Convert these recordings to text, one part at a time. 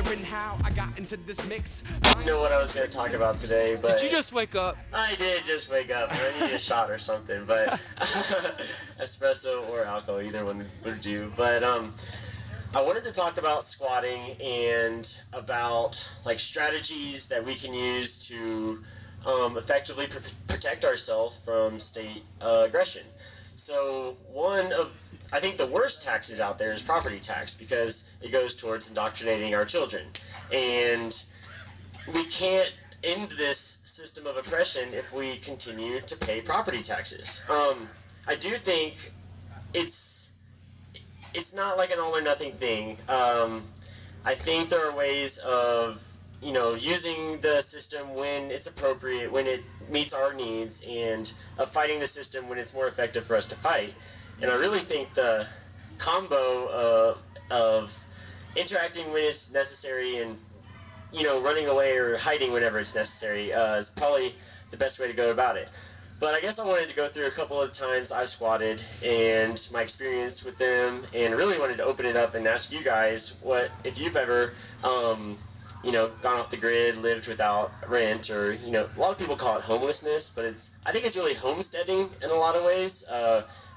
wondering how I got into this mix. I didn't know what I was going to talk about today, but... Did you just wake up? I did just wake up. I need a shot or something, but... espresso or alcohol, either one would do. But, I wanted to talk about squatting and about, like, strategies that we can use to effectively protect ourselves from state aggression. So I think the worst taxes out there is property tax, because it goes towards indoctrinating our children. And we can't end this system of oppression if we continue to pay property taxes. I do think it's not like an all or nothing thing. I think there are ways of, using the system when it's appropriate, when it meets our needs, and of fighting the system when it's more effective for us to fight. And I really think the combo of interacting when it's necessary and, running away or hiding whenever it's necessary is probably the best way to go about it. But I guess I wanted to go through a couple of times I've squatted and my experience with them, and really wanted to open it up and ask you guys if you've ever gone off the grid, lived without rent, or, a lot of people call it homelessness, but I think it's really homesteading in a lot of ways.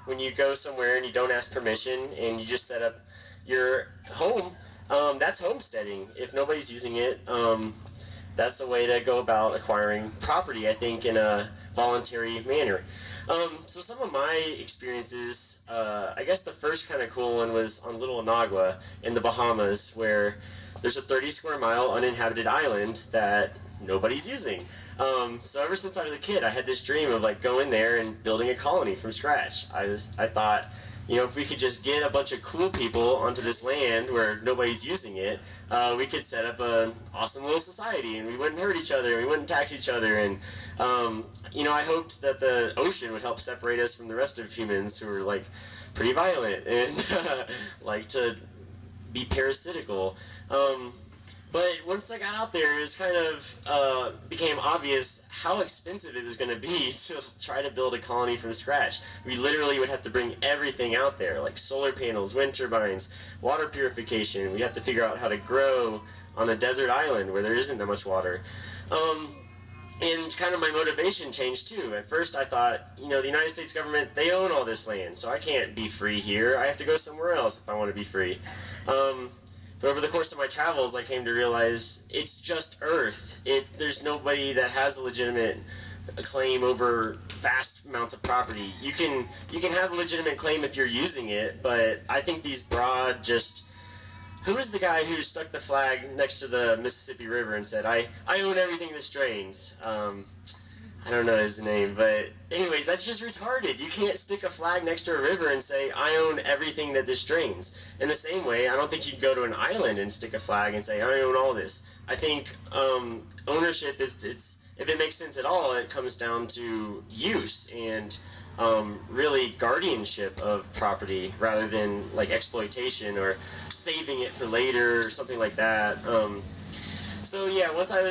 When you go somewhere and you don't ask permission and you just set up your home, that's homesteading. If nobody's using it, that's a way to go about acquiring property, I think, in a voluntary manner. So some of my experiences, I guess the first kind of cool one was on Little Inagua in the Bahamas, where there's a 30 square mile uninhabited island that nobody's using. So ever since I was a kid, I had this dream of going there and building a colony from scratch. I thought, if we could just get a bunch of cool people onto this land where nobody's using it, we could set up an awesome little society, and we wouldn't hurt each other, and we wouldn't tax each other, and I hoped that the ocean would help separate us from the rest of humans who are pretty violent and like to be parasitical. But once I got out there, it was kind of became obvious how expensive it was going to be to try to build a colony from scratch. We literally would have to bring everything out there, like solar panels, wind turbines, water purification. We'd have to figure out how to grow on a desert island where there isn't that much water. And kind of my motivation changed too. At first I thought, the United States government, they own all this land, so I can't be free here. I have to go somewhere else if I want to be free. But over the course of my travels, I came to realize it's just Earth. There's nobody that has a legitimate claim over vast amounts of property. You can have a legitimate claim if you're using it, but I think these broad who was the guy who stuck the flag next to the Mississippi River and said, I own everything this drains? I don't know his name, but anyways, that's just retarded. You can't stick a flag next to a river and say, I own everything that this drains. In the same way, I don't think you can go to an island and stick a flag and say, I own all this. I think ownership, if it makes sense at all, it comes down to use and really guardianship of property rather than exploitation or saving it for later or something like that. So yeah, once I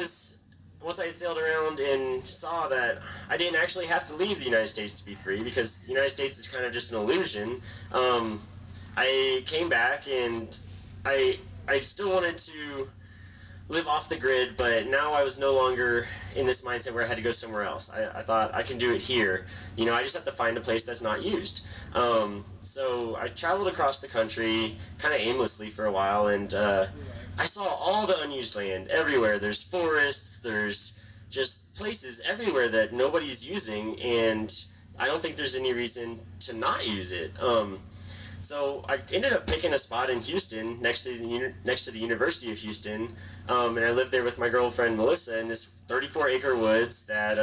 had sailed around and saw that I didn't actually have to leave the United States to be free, because the United States is kind of just an illusion, I came back, and I still wanted to live off the grid, but now I was no longer in this mindset where I had to go somewhere else. I thought I can do it here. I just have to find a place that's not used. So I traveled across the country kind of aimlessly for a while, and I saw all the unused land everywhere. There's forests, there's just places everywhere that nobody's using, and I don't think there's any reason to not use it. So I ended up picking a spot in Houston next to the University of Houston, and I lived there with my girlfriend Melissa in this 34-acre woods that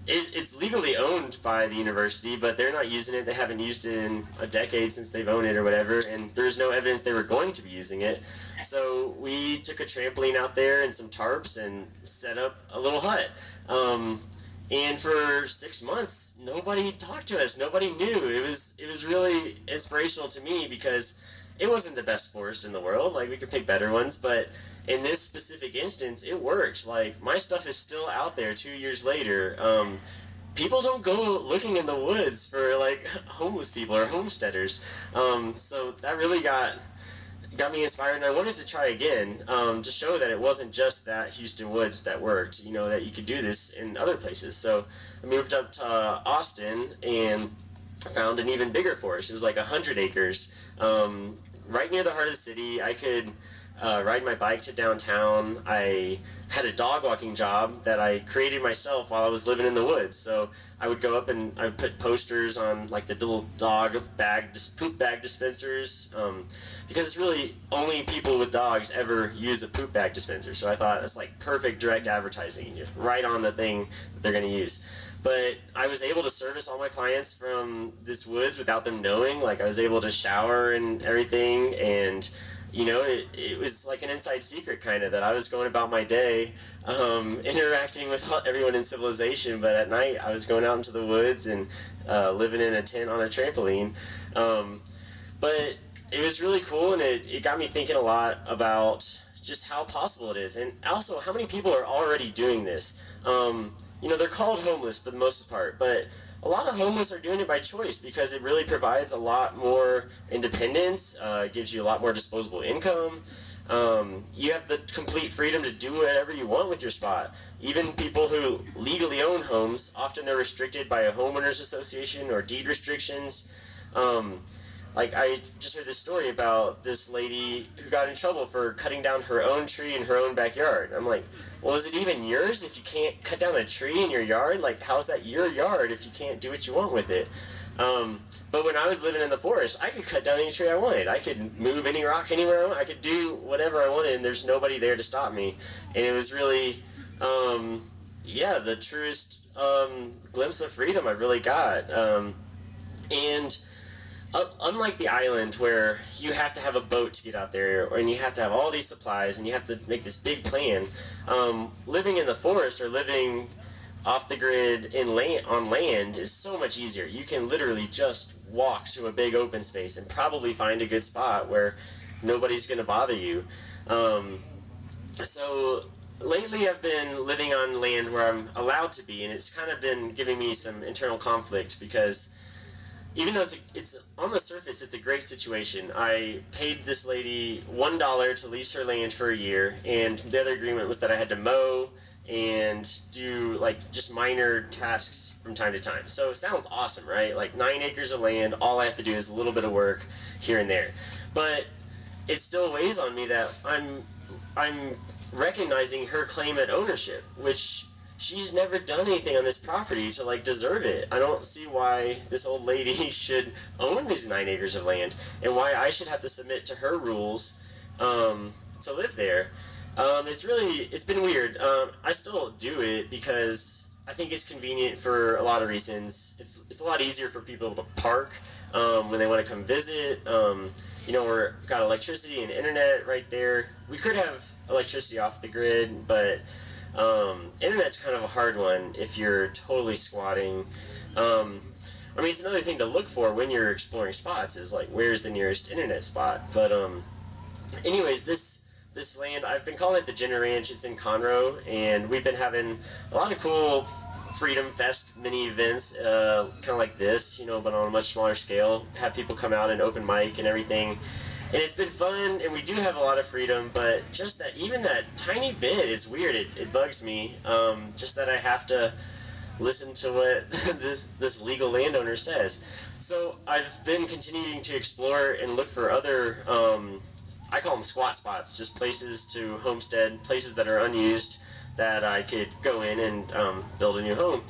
it's legally owned by the university, but they're not using it. They haven't used it in a decade since they've owned it or whatever, and there's no evidence they were going to be using it. So we took a trampoline out there and some tarps and set up a little hut. And for 6 months, nobody talked to us. Nobody knew. It was really inspirational to me, because it wasn't the best forest in the world. We could pick better ones, but in this specific instance, it worked. My stuff is still out there 2 years later. People don't go looking in the woods for homeless people or homesteaders. So that really got got me inspired, and I wanted to try again, to show that it wasn't just that Houston woods that worked, that you could do this in other places. So I moved up to Austin and found an even bigger forest. It was like 100 acres, right near the heart of the city. I could ride my bike to downtown. I had a dog walking job that I created myself while I was living in the woods. So I would go up and I would put posters on like the little dog bag, poop bag dispensers, because it's really only people with dogs ever use a poop bag dispenser. So I thought that's like perfect direct advertising, right on the thing that they're going to use. But I was able to service all my clients from this woods without them knowing. Like I was able to shower and everything, and it was like an inside secret kind of, that I was going about my day, interacting with everyone in civilization, but at night I was going out into the woods and living in a tent on a trampoline. But it was really cool, and it got me thinking a lot about just how possible it is, and also how many people are already doing this. They're called homeless for the most part, but a lot of homeless are doing it by choice because it really provides a lot more independence, gives you a lot more disposable income. You have the complete freedom to do whatever you want with your spot. Even people who legally own homes, often they're restricted by a homeowners association or deed restrictions. Like I just heard this story about this lady who got in trouble for cutting down her own tree in her own backyard. I'm like, well, is it even yours if you can't cut down a tree in your yard? Like, how's that your yard if you can't do what you want with it? But when I was living in the forest, I could cut down any tree I wanted. I could move any rock anywhere I wanted. I could do whatever I wanted, and there's nobody there to stop me. And it was really, the truest glimpse of freedom I really got. Unlike the island where you have to have a boat to get out there, and you have to have all these supplies, and you have to make this big plan, living in the forest or living off the grid on land is so much easier. You can literally just walk to a big open space and probably find a good spot where nobody's going to bother you. So lately I've been living on land where I'm allowed to be, and it's kind of been giving me some internal conflict because even though it's on the surface, it's a great situation. I paid this lady $1 to lease her land for a year, and the other agreement was that I had to mow and do like just minor tasks from time to time. So it sounds awesome, right? Like 9 acres of land, all I have to do is a little bit of work here and there. But it still weighs on me that I'm recognizing her claim at ownership, which she's never done anything on this property to like deserve it. I don't see why this old lady should own these 9 acres of land, and why I should have to submit to her rules to live there. It's been weird. I still do it because I think it's convenient for a lot of reasons. It's a lot easier for people to park when they want to come visit. We're got electricity and internet right there. We could have electricity off the grid, but internet's kind of a hard one if you're totally squatting. It's another thing to look for when you're exploring spots is like, where's the nearest internet spot? But anyways, this land, I've been calling it the Jenner Ranch. It's in Conroe, and we've been having a lot of cool Freedom Fest mini events, kind of like this, but on a much smaller scale. Have people come out and open mic and everything. And it's been fun, and we do have a lot of freedom, but just that, even that tiny bit is weird. It bugs me, just that I have to listen to what this legal landowner says. So I've been continuing to explore and look for other, I call them squat spots, just places to homestead, places that are unused that I could go in and build a new home.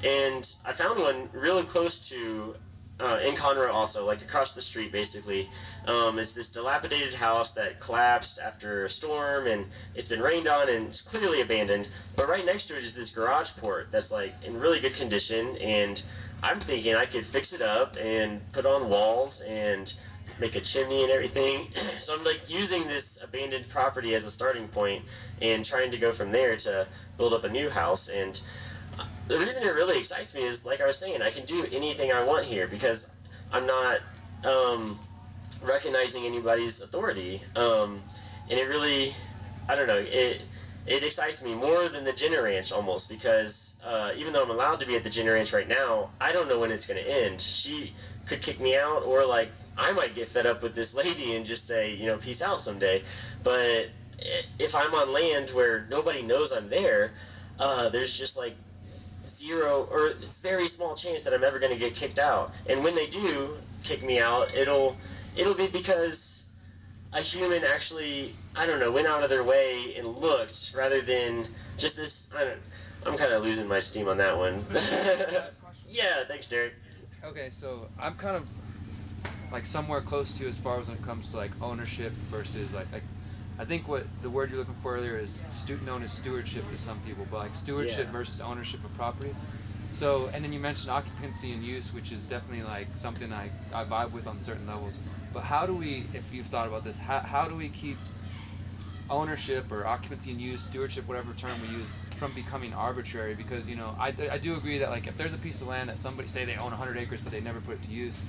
And I found one really close to, in Conroe also, like across the street basically. It's this dilapidated house that collapsed after a storm, and it's been rained on and it's clearly abandoned. But right next to it is this garage port that's like in really good condition, and I'm thinking I could fix it up and put on walls and make a chimney and everything. So I'm like using this abandoned property as a starting point and trying to go from there to build up a new house. And the reason it really excites me is, like I was saying, I can do anything I want here because I'm not recognizing anybody's authority. And it really, I don't know, it excites me more than the Jenner Ranch almost, because even though I'm allowed to be at the Jenner Ranch right now, I don't know when it's going to end. She could kick me out, or like I might get fed up with this lady and just say, you know, peace out someday. But if I'm on land where nobody knows I'm there, there's just like zero, or it's very small chance that I'm ever going to get kicked out. And when they do kick me out, it'll be because a human actually, I don't know, went out of their way and looked, rather than just this. I'm kind of losing my steam on that one. Yeah, thanks, Derek. Okay, so I'm kind of like somewhere close to, as far as when it comes to like ownership versus like I think what the word you're looking for earlier is known as stewardship to some people, but like stewardship versus ownership of property. So, and then you mentioned occupancy and use, which is definitely like something I vibe with on certain levels. But how do we, if you've thought about this, how do we keep ownership or occupancy and use, stewardship, whatever term we use, from becoming arbitrary? Because, you know, I do agree that like if there's a piece of land that somebody, say they own 100 acres but they never put it to use,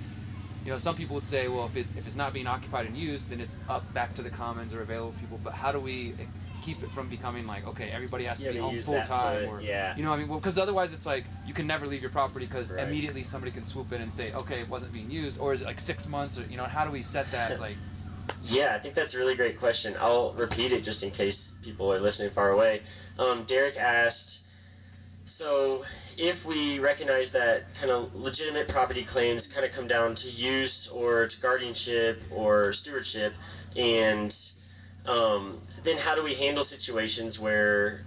you know, some people would say, well, if it's not being occupied and used, then it's up back to the commons or available to people. But how do we keep it from becoming like, okay, everybody has to be home full time, or you know what I mean? Well, because otherwise it's like you can never leave your property because immediately somebody can swoop in and say, okay, it wasn't being used, or is it like 6 months, or you know, how do we set that like? Yeah, I think that's a really great question. I'll repeat it just in case people are listening far away. Derek asked, so if we recognize that kind of legitimate property claims kind of come down to use or to guardianship or stewardship, and then how do we handle situations where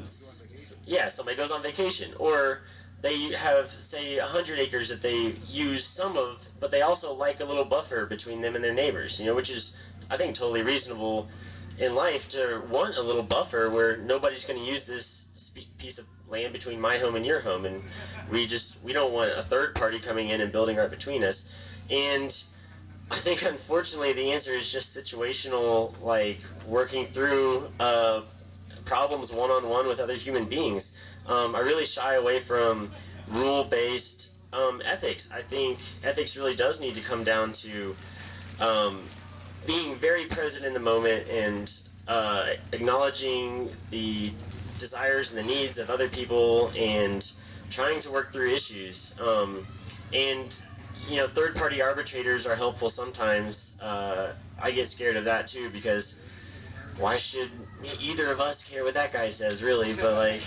somebody goes on vacation, or they have, say, 100 acres that they use some of, but they also like a little buffer between them and their neighbors, you know, which is, I think, totally reasonable in life to want a little buffer where nobody's going to use this piece of land between my home and your home, and we don't want a third party coming in and building right between us. And I think, unfortunately, the answer is just situational, like working through problems one-on-one with other human beings. I really shy away from rule-based ethics. I think ethics really does need to come down to being very present in the moment and acknowledging the desires and the needs of other people and trying to work through issues. And, you know, third-party arbitrators are helpful sometimes. I get scared of that too, because why should either of us care what that guy says, really? But like,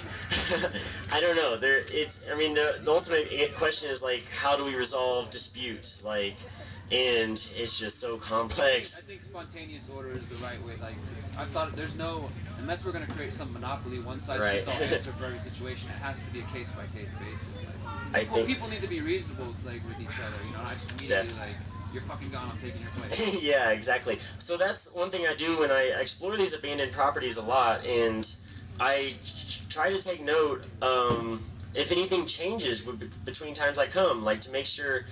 I don't know. The ultimate question is like, how do we resolve disputes? Like, and it's just so complex. I think spontaneous order is the right way. Like, I thought there's no, unless we're going to create some monopoly, one size fits all answer for every situation. It has to be a case by case basis. I think people need to be reasonable, like, with each other. You know, not just immediately like, you're fucking gone, I'm taking your place. Yeah, exactly. So that's one thing I do when I explore these abandoned properties a lot, and I try to take note if anything changes between times I come, like to make sure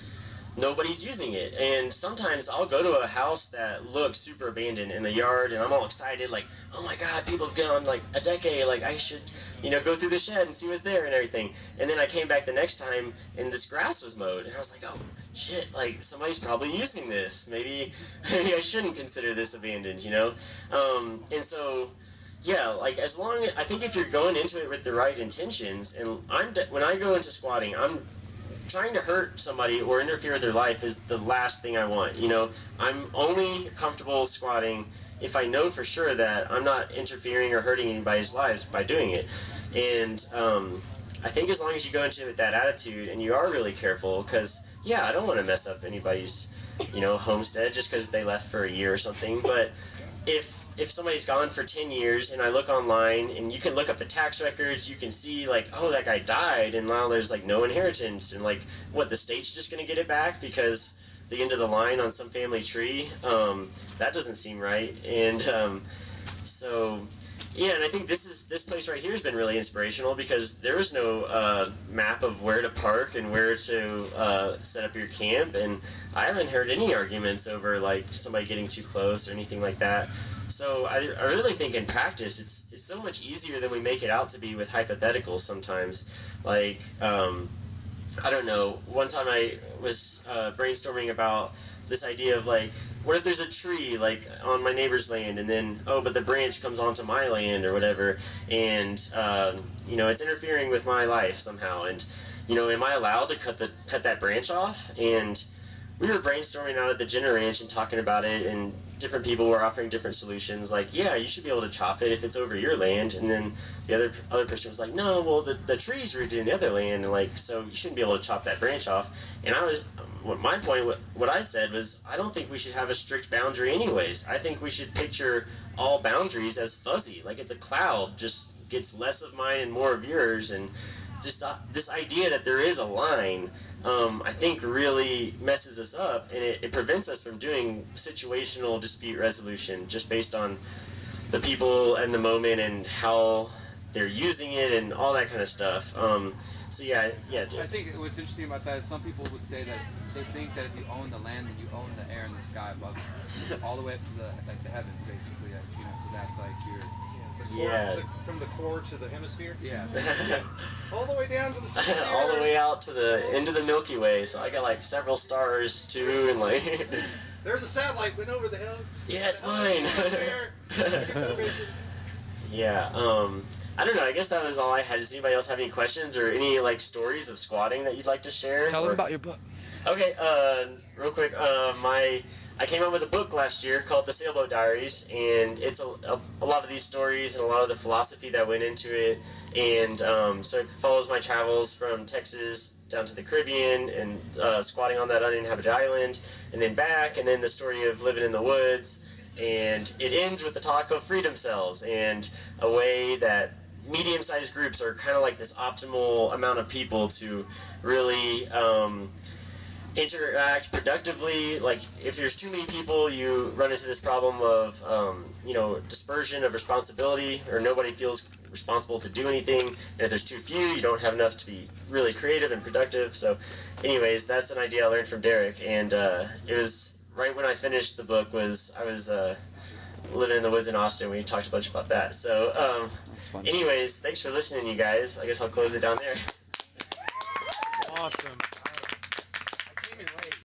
nobody's using it. And sometimes I'll go to a house that looks super abandoned in the yard, and I'm all excited, like, oh my god, people have gone like a decade, like I should, you know, go through the shed and see what's there and everything. And then I came back the next time and this grass was mowed, and I was like, oh shit, like somebody's probably using this. Maybe I shouldn't consider this abandoned, you know? And so yeah, like I think if you're going into it with the right intentions, and when I go into squatting, I'm trying to hurt somebody or interfere with their life is the last thing I want. You know, I'm only comfortable squatting if I know for sure that I'm not interfering or hurting anybody's lives by doing it. And I think as long as you go into it with that attitude and you are really careful, because yeah, I don't want to mess up anybody's, you know, homestead just because they left for a year or something. But if somebody's gone for 10 years and I look online, and you can look up the tax records, you can see like, oh, that guy died, and now there's like no inheritance, and like, what, the state's just gonna get it back because the end of the line on some family tree? That doesn't seem right. And so yeah, and I think this place right here has been really inspirational, because there was no map of where to park and where to set up your camp, and I haven't heard any arguments over like somebody getting too close or anything like that. So I really think in practice it's so much easier than we make it out to be with hypotheticals sometimes. Like I don't know, one time I was brainstorming about this idea of like, what if there's a tree like on my neighbor's land, and then but the branch comes onto my land or whatever, and it's interfering with my life somehow, and am I allowed to cut that branch off? And we were brainstorming out at the Jenner Ranch and talking about it, and different people were offering different solutions. Like, yeah, you should be able to chop it if it's over your land. And then the other person was like, no, well, the tree's rooted in the other land, and like, so you shouldn't be able to chop that branch off. And my point, what I said was, I don't think we should have a strict boundary anyways. I think we should picture all boundaries as fuzzy, like it's a cloud, just gets less of mine and more of yours, and just this idea that there is a line, I think really messes us up, and it prevents us from doing situational dispute resolution just based on the people and the moment and how they're using it and all that kind of stuff. So yeah. I think what's interesting about that is some people would say that they think that if you own the land, then you own the air and the sky above you, all the way up to the heavens, basically. So that's like your from the core to the hemisphere. Yeah. All the way down to the center. All the way out to the end of the Milky Way. So I got like several stars too, and like. There's a satellite went over the hill. Yeah, it's mine. Yeah. I don't know. I guess that was all I had. Does anybody else have any questions or any like stories of squatting that you'd like to share? Tell them about your book. Okay. Real quick. I came out with a book last year called The Sailboat Diaries, and it's a lot of these stories and a lot of the philosophy that went into it, and so it follows my travels from Texas down to the Caribbean and squatting on that uninhabited island, and then back, and then the story of living in the woods, and it ends with the talk of freedom cells and a way that medium-sized groups are kind of like this optimal amount of people to really interact productively. Like if there's too many people, you run into this problem of dispersion of responsibility, or nobody feels responsible to do anything, and if there's too few, you don't have enough to be really creative and productive. So anyways, that's an idea I learned from Derek, and it was right when I finished the book. I was living in the woods in Austin. We talked a bunch about that. So anyways, thanks for listening, you guys. I guess I'll close it down there. Awesome.